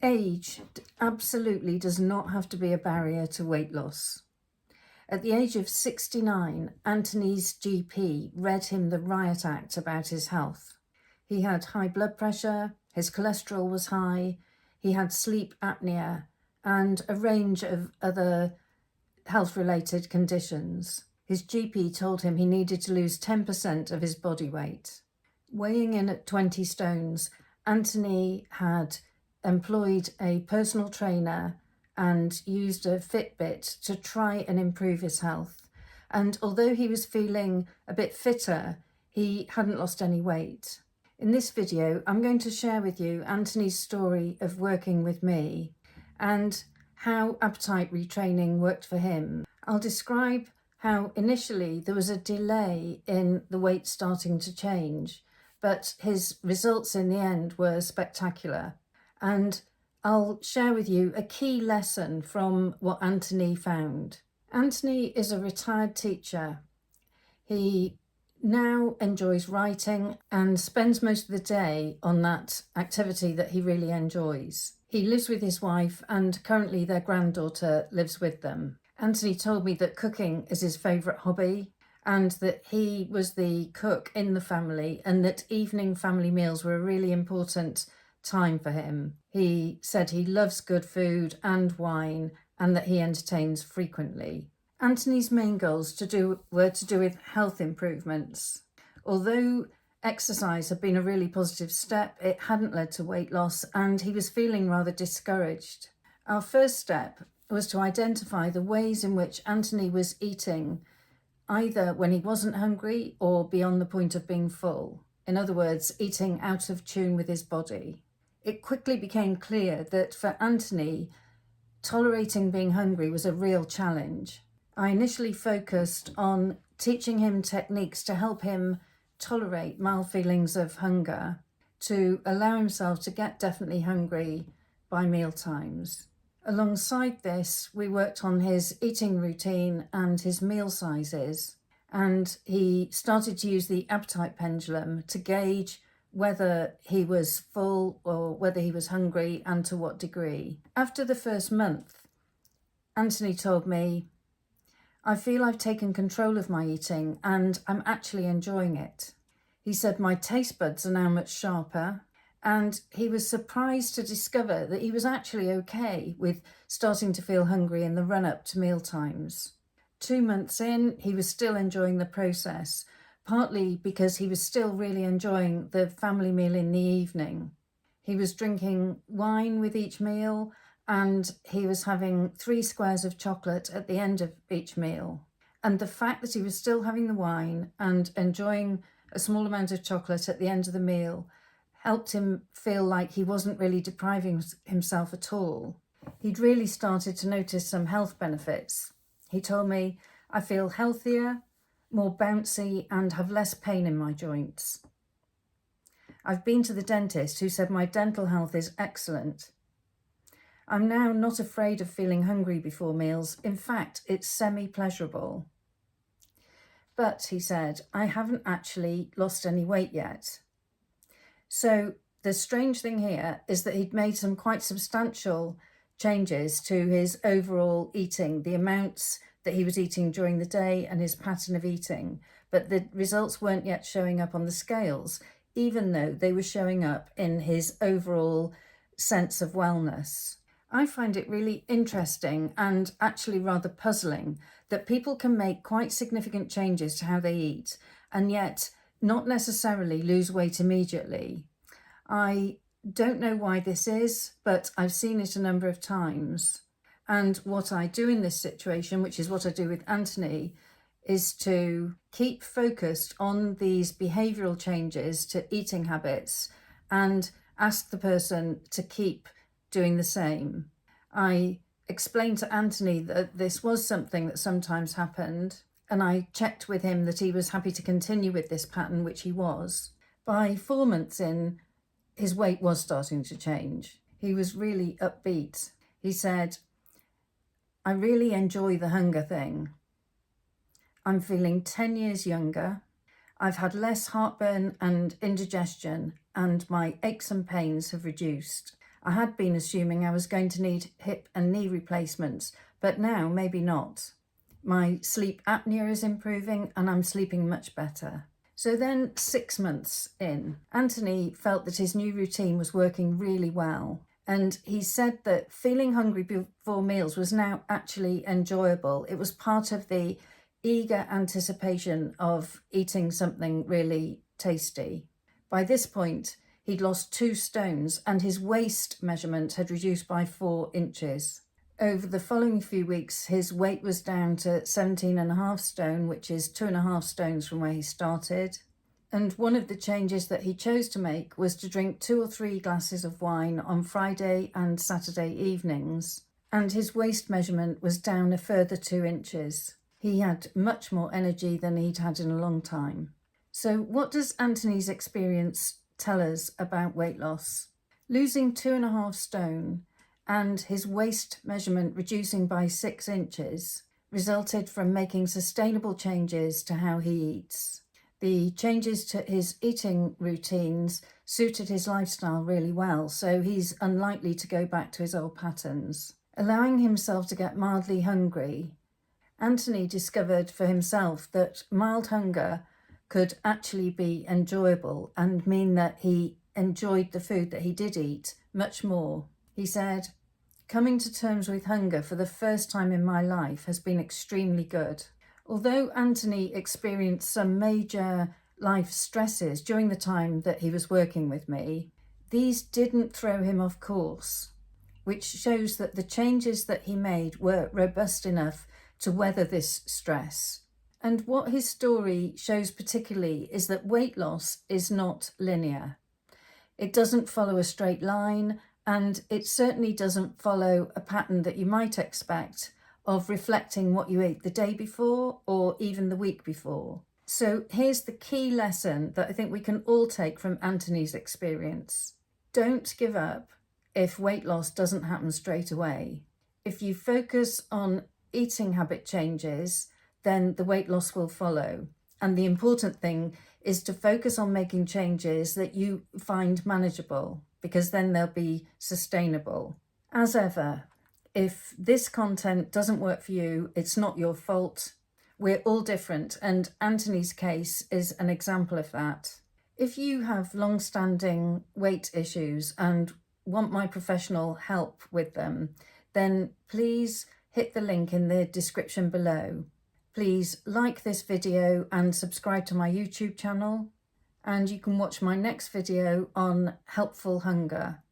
Age absolutely does not have to be a barrier to weight loss. At the age of 69, Anthony's GP read him the riot act about his health. He had high blood pressure, his cholesterol was high, he had sleep apnea, and a range of other health-related conditions. His GP told him he needed to lose 10% of his body weight. Weighing in at 20 stones, Anthony had employed a personal trainer and used a Fitbit to try and improve his health. And although he was feeling a bit fitter, he hadn't lost any weight. In this video, I'm going to share with you Anthony's story of working with me and how appetite retraining worked for him. I'll describe how initially there was a delay in the weight starting to change, but his results in the end were spectacular. And I'll share with you a key lesson from what Anthony found. Anthony is a retired teacher. He now enjoys writing and spends most of the day on that activity that he really enjoys. He lives with his wife and currently their granddaughter lives with them. Anthony told me that cooking is his favourite hobby and that he was the cook in the family and that evening family meals were a really important time for him. He said he loves good food and wine and that he entertains frequently. Anthony's main goals were to do with health improvements. Although exercise had been a really positive step, it hadn't led to weight loss and he was feeling rather discouraged. Our first step was to identify the ways in which Anthony was eating either when he wasn't hungry or beyond the point of being full. In other words, eating out of tune with his body. It quickly became clear that for Anthony, tolerating being hungry was a real challenge. I initially focused on teaching him techniques to help him tolerate mild feelings of hunger, to allow himself to get definitely hungry by meal times. Alongside this, we worked on his eating routine and his meal sizes, and he started to use the appetite pendulum to gauge whether he was full or whether he was hungry and to what degree. After the first month, Anthony told me, "I feel I've taken control of my eating and I'm actually enjoying it." He said, "My taste buds are now much sharper," and he was surprised to discover that he was actually okay with starting to feel hungry in the run-up to meal times. 2 months in, he was still enjoying the process, partly because he was still really enjoying the family meal in the evening. He was drinking wine with each meal and he was having 3 squares of chocolate at the end of each meal. And the fact that he was still having the wine and enjoying a small amount of chocolate at the end of the meal helped him feel like he wasn't really depriving himself at all. He'd really started to notice some health benefits. He told me, "I feel healthier, more bouncy and have less pain in my joints. I've been to the dentist who said my dental health is excellent. I'm now not afraid of feeling hungry before meals. In fact, it's semi-pleasurable. But," he said, "I haven't actually lost any weight yet." So the strange thing here is that he'd made some quite substantial changes to his overall eating, the amounts that he was eating during the day and his pattern of eating, but the results weren't yet showing up on the scales, even though they were showing up in his overall sense of wellness. I find it really interesting and actually rather puzzling that people can make quite significant changes to how they eat and yet not necessarily lose weight immediately. I don't know why this is, but I've seen it a number of times. And what I do in this situation, which is what I do with Anthony, is to keep focused on these behavioural changes to eating habits and ask the person to keep doing the same. I explained to Anthony that this was something that sometimes happened, and I checked with him that he was happy to continue with this pattern, which he was. By 4 months in, his weight was starting to change. He was really upbeat. He said, "I really enjoy the hunger thing. I'm feeling 10 years younger. I've had less heartburn and indigestion, and my aches and pains have reduced. I had been assuming I was going to need hip and knee replacements, but now maybe not. My sleep apnea is improving and I'm sleeping much better. So then 6 months in, Anthony felt that his new routine was working really well. And he said that feeling hungry before meals was now actually enjoyable. It was part of the eager anticipation of eating something really tasty. By this point, he'd lost 2 stones and his waist measurement had reduced by 4 inches. Over the following few weeks, his weight was down to 17.5 stone, which is 2.5 stones from where he started. And one of the changes that he chose to make was to drink 2 or 3 glasses of wine on Friday and Saturday evenings. And his waist measurement was down a further 2 inches. He had much more energy than he'd had in a long time. So what does Anthony's experience tell us about weight loss? Losing 2.5 stone and his waist measurement reducing by 6 inches resulted from making sustainable changes to how he eats. The changes to his eating routines suited his lifestyle really well, so he's unlikely to go back to his old patterns. Allowing himself to get mildly hungry, Anthony discovered for himself that mild hunger could actually be enjoyable and mean that he enjoyed the food that he did eat much more. He said, "Coming to terms with hunger for the first time in my life has been extremely good." Although Anthony experienced some major life stresses during the time that he was working with me, these didn't throw him off course, which shows that the changes that he made were robust enough to weather this stress. And what his story shows particularly is that weight loss is not linear. It doesn't follow a straight line, and it certainly doesn't follow a pattern that you might expect of reflecting what you ate the day before or even the week before. So here's the key lesson that I think we can all take from Anthony's experience. Don't give up if weight loss doesn't happen straight away. If you focus on eating habit changes, then the weight loss will follow. And the important thing is to focus on making changes that you find manageable, because then they'll be sustainable. As ever, if this content doesn't work for you, it's not your fault. We're all different, and Anthony's case is an example of that. If you have long-standing weight issues and want my professional help with them, then please hit the link in the description below. Please like this video and subscribe to my YouTube channel, and you can watch my next video on helpful hunger.